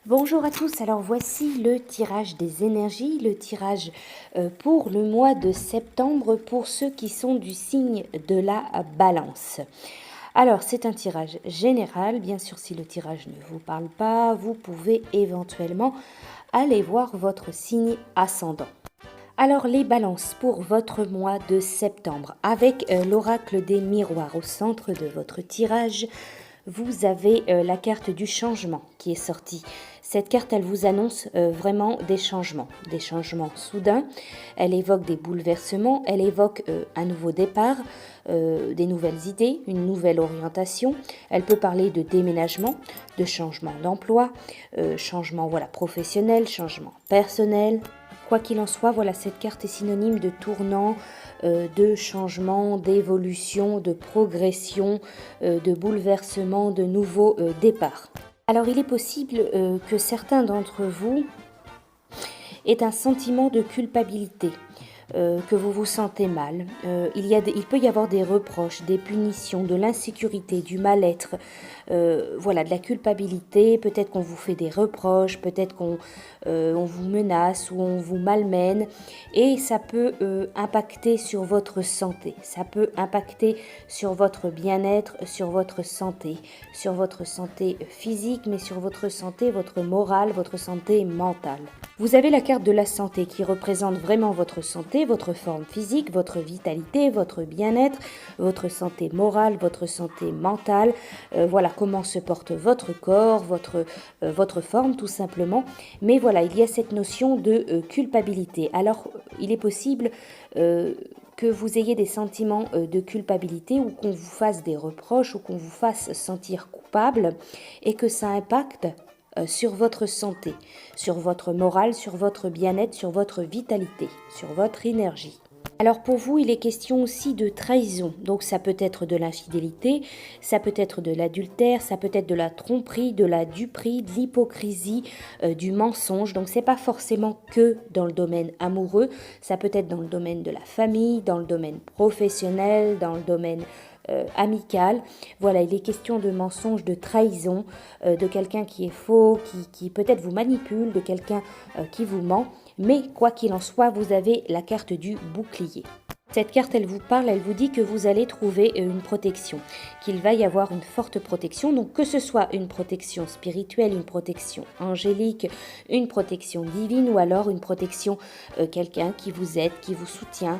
Bonjour à tous, alors voici le tirage des énergies, le tirage pour le mois de septembre pour ceux qui sont du signe de la balance. Alors c'est un tirage général, bien sûr si le tirage ne vous parle pas, vous pouvez éventuellement aller voir votre signe ascendant. Alors les balances pour votre mois de septembre, avec l'oracle des miroirs au centre de votre tirage, vous avez la carte du changement qui est sortie. Cette carte, elle vous annonce vraiment des changements soudains. Elle évoque des bouleversements, elle évoque un nouveau départ, des nouvelles idées, une nouvelle orientation. Elle peut parler de déménagement, de changement d'emploi, changement professionnel, changement personnel. Quoi qu'il en soit, voilà, cette carte est synonyme de tournant, de changement, d'évolution, de progression, de bouleversement, de nouveaux départs. Alors il est possible que certains d'entre vous aient un sentiment de culpabilité. Que vous vous sentez mal. Il peut y avoir des reproches, des punitions, de l'insécurité, du mal-être, de la culpabilité. Peut-être qu'on vous fait des reproches, peut-être qu'on vous menace ou on vous malmène. Et ça peut impacter sur votre santé. Ça peut impacter sur votre bien-être, sur votre santé physique, mais sur votre santé, votre morale, votre santé mentale. Vous avez la carte de la santé qui représente vraiment votre santé, votre forme physique, votre vitalité, votre bien-être, votre santé morale, votre santé mentale. Voilà comment se porte votre corps, votre forme tout simplement. Mais voilà, il y a cette notion de culpabilité. Alors, il est possible que vous ayez des sentiments de culpabilité ou qu'on vous fasse des reproches ou qu'on vous fasse sentir coupable et que ça impacte sur votre santé, sur votre morale, sur votre bien-être, sur votre vitalité, sur votre énergie. Alors pour vous, il est question aussi de trahison. Donc ça peut être de l'infidélité, ça peut être de l'adultère, ça peut être de la tromperie, de la duperie, de l'hypocrisie, du mensonge. Donc c'est pas forcément que dans le domaine amoureux, ça peut être dans le domaine de la famille, dans le domaine professionnel, dans le domaine amical. Voilà, il est question de mensonge, de trahison, de quelqu'un qui est faux, qui peut-être vous manipule, de quelqu'un qui vous ment. Mais quoi qu'il en soit, vous avez la carte du bouclier. Cette carte, elle vous parle, elle vous dit que vous allez trouver une protection, qu'il va y avoir une forte protection, donc que ce soit une protection spirituelle, une protection angélique, une protection divine ou alors une protection, quelqu'un qui vous aide, qui vous soutient,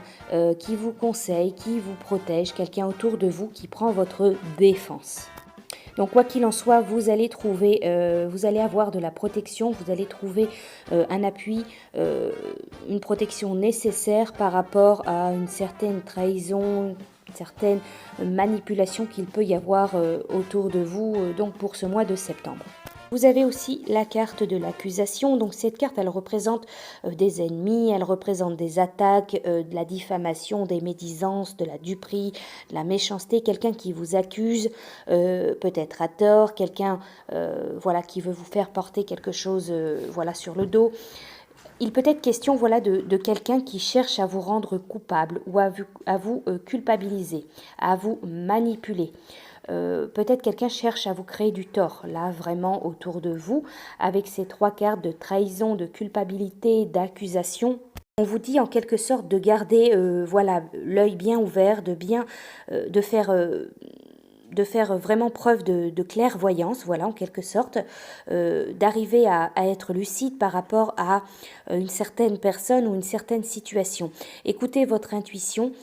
qui vous conseille, qui vous protège, quelqu'un autour de vous qui prend votre défense. Donc quoi qu'il en soit, vous allez trouver, vous allez avoir de la protection, vous allez trouver un appui, une protection nécessaire par rapport à une certaine trahison, une certaine manipulation qu'il peut y avoir autour de vous donc pour ce mois de septembre. Vous avez aussi la carte de l'accusation. Donc cette carte, elle représente des ennemis, elle représente des attaques, de la diffamation, des médisances, de la duperie, de la méchanceté, quelqu'un qui vous accuse, peut-être à tort, quelqu'un qui veut vous faire porter quelque chose sur le dos. Il peut être question de quelqu'un qui cherche à vous rendre coupable ou à vous culpabiliser, à vous manipuler. Peut-être quelqu'un cherche à vous créer du tort, là vraiment autour de vous, avec ces trois cartes de trahison, de culpabilité, d'accusation. On vous dit en quelque sorte de garder l'œil bien ouvert, de faire vraiment preuve de clairvoyance, en quelque sorte, d'arriver à être lucide par rapport à une certaine personne ou une certaine situation. Écoutez votre intuition,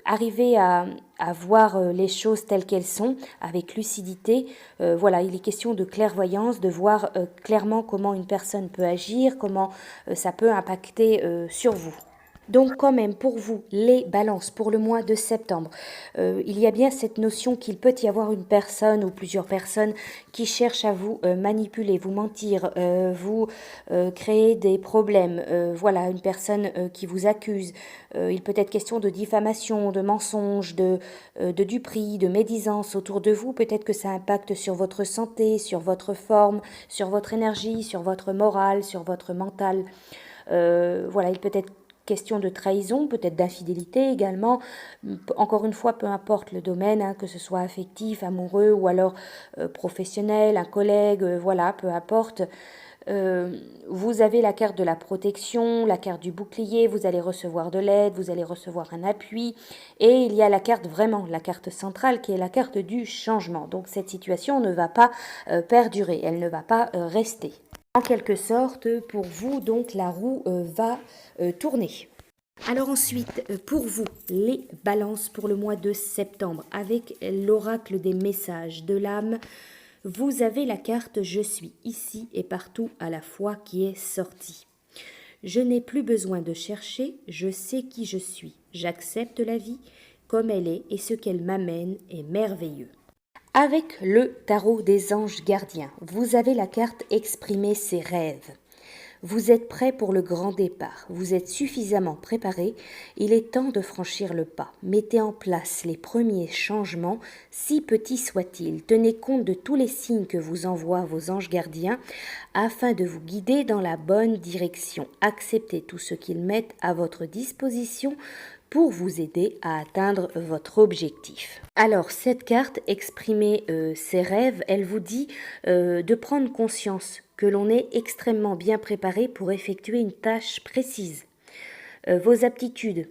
arrivez à voir les choses telles qu'elles sont, avec lucidité. Il est question de clairvoyance, de voir clairement comment une personne peut agir, comment ça peut impacter sur vous. Donc quand même, pour vous, les balances, pour le mois de septembre, il y a bien cette notion qu'il peut y avoir une personne ou plusieurs personnes qui cherchent à vous manipuler, vous mentir, vous créer des problèmes. Une personne qui vous accuse. Il peut être question de diffamation, de mensonge, de duperie, de médisance autour de vous. Peut-être que ça impacte sur votre santé, sur votre forme, sur votre énergie, sur votre morale, sur votre mental. Il peut être question de trahison, peut-être d'infidélité également. Encore une fois, peu importe le domaine, hein, que ce soit affectif, amoureux ou alors professionnel, un collègue, voilà, peu importe. Vous avez la carte de la protection, la carte du bouclier, vous allez recevoir de l'aide, vous allez recevoir un appui. Et il y a la carte vraiment, la carte centrale qui est la carte du changement. Donc cette situation ne va pas perdurer, elle ne va pas rester. En quelque sorte, pour vous, donc, la roue va tourner. Alors ensuite, pour vous, les balances pour le mois de septembre, avec l'oracle des messages de l'âme, vous avez la carte Je suis ici et partout à la fois qui est sortie. Je n'ai plus besoin de chercher, je sais qui je suis. J'accepte la vie comme elle est et ce qu'elle m'amène est merveilleux. Avec le tarot des anges gardiens, vous avez la carte Exprimer ses rêves. Vous êtes prêt pour le grand départ, vous êtes suffisamment préparé, il est temps de franchir le pas. Mettez en place les premiers changements, si petits soient-ils. Tenez compte de tous les signes que vous envoient vos anges gardiens afin de vous guider dans la bonne direction. Acceptez tout ce qu'ils mettent à votre disposition pour vous aider à atteindre votre objectif. Alors, cette carte, Exprimer ses rêves, elle vous dit de prendre conscience que l'on est extrêmement bien préparé pour effectuer une tâche précise. Vos aptitudes,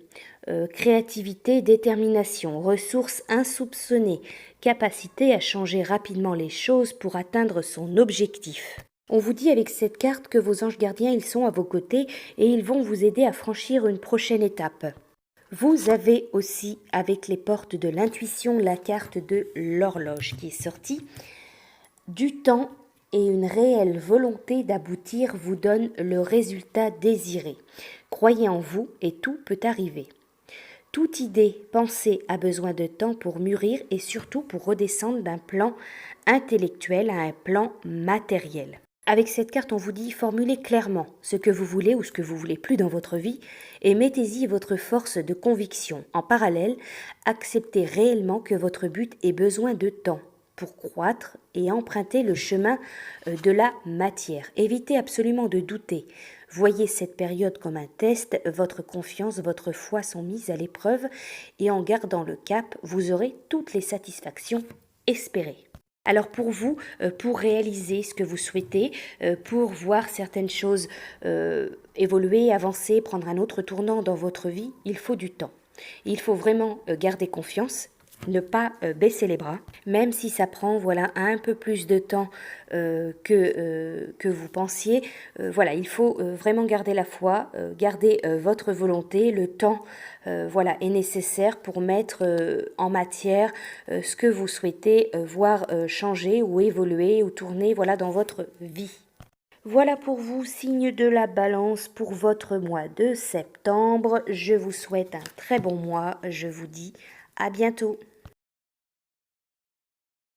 créativité, détermination, ressources insoupçonnées, capacité à changer rapidement les choses pour atteindre son objectif. On vous dit avec cette carte que vos anges gardiens, ils sont à vos côtés et ils vont vous aider à franchir une prochaine étape. Vous avez aussi, avec les portes de l'intuition, la carte de l'horloge qui est sortie. Du temps et une réelle volonté d'aboutir vous donnent le résultat désiré. Croyez en vous et tout peut arriver. Toute idée, pensée a besoin de temps pour mûrir et surtout pour redescendre d'un plan intellectuel à un plan matériel. Avec cette carte, on vous dit formulez clairement ce que vous voulez ou ce que vous voulez plus dans votre vie et mettez-y votre force de conviction. En parallèle, acceptez réellement que votre but ait besoin de temps pour croître et emprunter le chemin de la matière. Évitez absolument de douter. Voyez cette période comme un test, votre confiance, votre foi sont mises à l'épreuve et en gardant le cap, vous aurez toutes les satisfactions espérées. Alors pour vous, pour réaliser ce que vous souhaitez, pour voir certaines choses évoluer, avancer, prendre un autre tournant dans votre vie, il faut du temps. Il faut vraiment garder confiance, ne pas baisser les bras, même si ça prend voilà un peu plus de temps que vous pensiez. Voilà, il faut vraiment garder la foi, garder votre volonté. Le temps voilà est nécessaire pour mettre en matière ce que vous souhaitez voir changer ou évoluer ou tourner voilà dans votre vie. Voilà pour vous, signe de la balance pour votre mois de septembre. Je vous souhaite un très bon mois. Je vous dis à bientôt.